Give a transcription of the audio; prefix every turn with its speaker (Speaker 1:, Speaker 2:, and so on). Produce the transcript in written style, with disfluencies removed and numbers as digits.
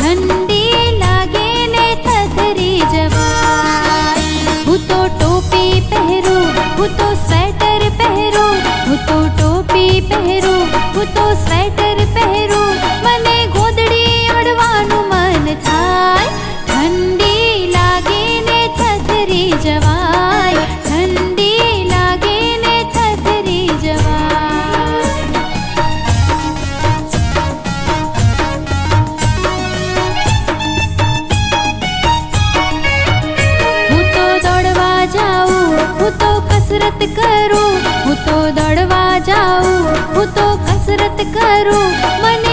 Speaker 1: ઠંડી લાગે ને થથરી જવાય। હું તો ટોપી પહેરું, હું તો સ્વેટર પહેરું, હું તો ટોપી પહેરું, હું તો સ્વેટર પહેરું, મને ગોદડી ઓઢવાનું મન થાય। ઠંડી લાગે ને થથરી જવાય, ઠંડી લાગે ને થથરી જવાય। હું તો દોડવા જાઉં, હું તો કસરત કરું, હું તો દોડવા જાઉં, હું તો કસરત કરું, મને